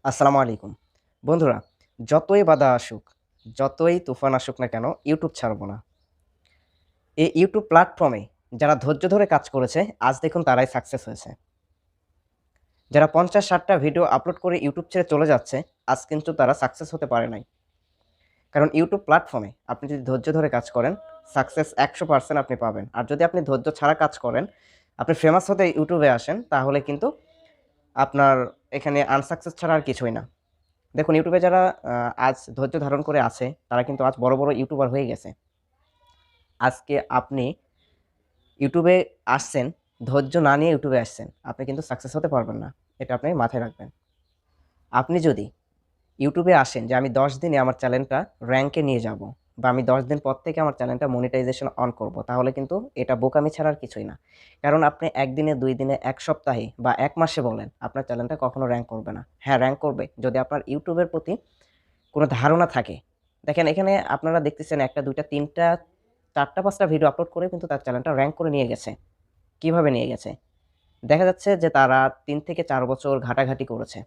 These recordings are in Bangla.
আসসালামু আলাইকুম। বন্ধুরা, যতই বাধা আসুক, যতই তুফান আসুক না কেন, YouTube ছাড়ব না। এই YouTube প্ল্যাটফর্মে যারা ধৈর্য ধরে কাজ করেছে, আজ দেখুন তারাই সাকসেস হয়েছে। যারা ৫০-৬০ টা ভিডিও আপলোড করে YouTube ছেড়ে চলে যাচ্ছে, আজ কিন্তু তারা সাকসেস হতে পারে নাই। কারণ YouTube প্ল্যাটফর্মে আপনি যদি ধৈর্য ধরে কাজ করেন, সাকসেস ১০০% আপনি পাবেন। আর যদি আপনি ধৈর্য ছাড়া কাজ করেন, আপনি ফেমাস হতে YouTube এ আসেন, তাহলে কিন্তু আপনার এখানে আনসাকসেস ছাড়া আর কিছুই না। দেখুন ইউটিউবে যারা আজ ধৈর্য ধারণ করে আছে, তারা কিন্তু আজ বড়, বড় ইউটিউবার হয়ে গেছে। আজকে আপনি ইউটিউবে আসছেন, ধৈর্য না নিয়ে ইউটিউবে আসছেন। আপনি কিন্তু সাকসেস হতে পারবেন না। এটা আপনি মাথায় রাখবেন। আপনি যদি ইউটিউবে আসেন যে আমি ১০ দিনে আমার চ্যানেলটা র‍্যাংকে নিয়ে যাবো বা আমি ১০ দিন পর থেকে আমার চ্যানেলটা মনিটাইজেশন অন করব। তাহলে কিন্তু এটা বোকামি ছাড়া আর কিছুই না। কারণ আপনি ১ দিনে, ২ দিনে, ১ সপ্তাহে বা ১ মাসে বলেন, আপনার চ্যানেলটা কখনো র‍্যাংক করবে না। হ্যাঁ, র‍্যাংক করবে যদি আপনার ইউটিউবের প্রতি কোনো ধারণা থাকে। দেখেন এখানে আপনারা দেখতেছেন ১ টা ২ টা ৩ টা ৪ টা ৫ টা ভিডিও আপলোড করে কিন্তু তার চ্যানেলটা র‍্যাংক করে নিয়ে গেছে। কিভাবে নিয়ে গেছে? দেখা যাচ্ছে যে তারা ৩ থেকে ৪ বছর ঘাটাঘাটি করেছে।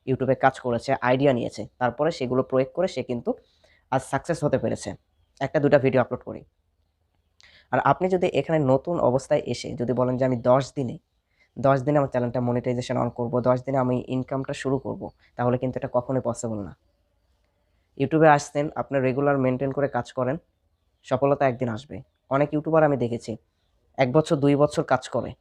YouTube এ কাজ করেছে, আইডিয়া নিয়েছে। তারপরে সেগুলো প্রয়োগ করে সে কিন্তু আজ সাকসেস হতে পেরেছে। ১ টা ২ টা ভিডিও আপলোড করেই। আর আপনি যদি এখানে নতুন অবস্থায় এসে যদি বলেন যে আমি ১০ দিনে আমার চ্যানেলটা মনিটাইজেশন অন করব, ১০ দিনে আমি ইনকামটা শুরু করব, তাহলে কিন্তু এটা কখনোই পসিবল না। YouTube এ আসছেন, আপনি রেগুলার মেইনটেইন করে কাজ করেন, সফলতা একদিন আসবে। অনেক ইউটিউবার আমি দেখেছি ১ বছর ২ বছর কাজ করে।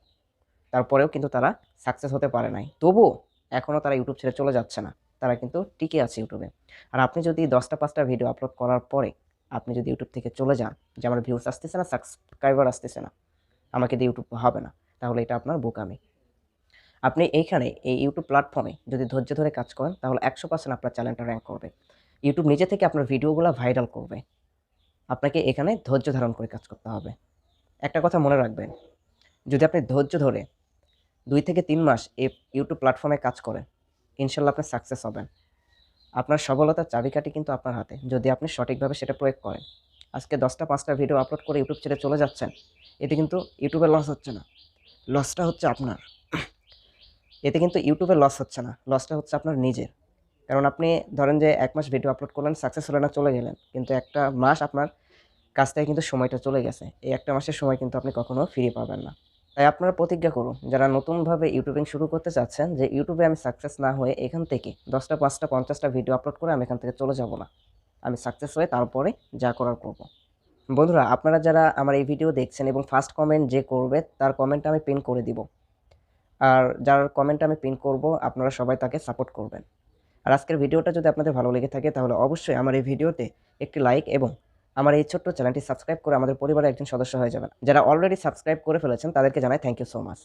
তারপরেও কিন্তু তারা সাকসেস হতে পারে নাই। তবুও এখনও তারা ইউটিউব ছেড়ে চলে যাচ্ছে না। তারা কিন্তু টিকে আছে ইউটিউবে। আর আপনি যদি ১০ টা ৫ টা ভিডিও আপলোড করার পরে আপনি যদি ইউটিউব থেকে চলে যান যে আমার ভিউজ আসতেছে না, সাবস্ক্রাইবার আসতেছে না, আমাকে দিয়ে ইউটিউব হবে না। তাহলে এটা আপনার বোকামি। আপনি এইখানে এই ইউটিউব প্ল্যাটফর্মে যদি ধৈর্য ধরে কাজ করেন তাহলে ১০০% আপনার চ্যানেলটা র‍্যাংক করবে। ইউটিউব নিজে থেকে আপনার ভিডিওগুলা ভাইরাল করবে। আপনাকে এখানে ধৈর্য ধারণ করে কাজ করতে হবে। একটা কথা মনে রাখবেন, যদি আপনি ধৈর্য ধরে ২ থেকে ৩ মাস এই ইউটিউব প্ল্যাটফর্মে কাজ করেন, ইনশাআল্লাহ আপনি সাকসেস হবেন। আপনার সফলতার চাবিকাঠি কিন্তু আপনার হাতে, যদি আপনি সঠিকভাবে সেটা প্রয়োগ করেন। আজকে ১০ টা ৫ টা ভিডিও আপলোড করে ইউটিউব ছেড়ে চলে যাচ্ছেন, এতে কিন্তু ইউটিউবের লস হচ্ছে না। লসটা হচ্ছে আপনার। এতে কিন্তু ইউটিউবের লস হচ্ছে না। লসটা হচ্ছে আপনার নিজের। কারণ আপনি ধরেন যে ১ মাস ভিডিও আপলোড করলেন, সাকসেস হলেন না, চলে গেলেন। কিন্তু ১ টা মাস আপনার কাছ থেকে কিন্তু সময়টা চলে গেছে। এই ১ টা মাসের সময় কিন্তু আপনি কখনো ফিরে পাবেন না। তাই আপনারা প্রতিজ্ঞা করুন, যারা নতুনভাবে ইউটিউবিং শুরু করতে চাচ্ছেন যে ইউটিউবে আমি সাকসেস না হয়ে এখান থেকে ১০ টা ৫ টা ৫০ টা ভিডিও আপলোড করে আমি এখান থেকে চলে যাব না। আমি সাকসেস হয়ে তারপরে যা করার করব। বন্ধুরা, আপনারা যারা আমার এই ভিডিও দেখছেন এবং ফার্স্ট কমেন্ট যে করবে তার কমেন্টটা আমি পিন করে দিব। আর যার কমেন্টটা আমি পিন করব আপনারা সবাই তাকে সাপোর্ট করবেন। আর আজকের ভিডিওটা যদি আপনাদের ভালো লেগে থাকে তাহলে অবশ্যই আমার এই ভিডিওতে একটি লাইক এবং আমার এই ছোট্ট চ্যানেলটি সাবস্ক্রাইব করে আমাদের পরিবারের একজন সদস্য হয়ে যাবেন। যারা অলরেডি সাবস্ক্রাইব করে ফেলেছেন তাদেরকে জানাই থ্যাংক ইউ সো মাচ।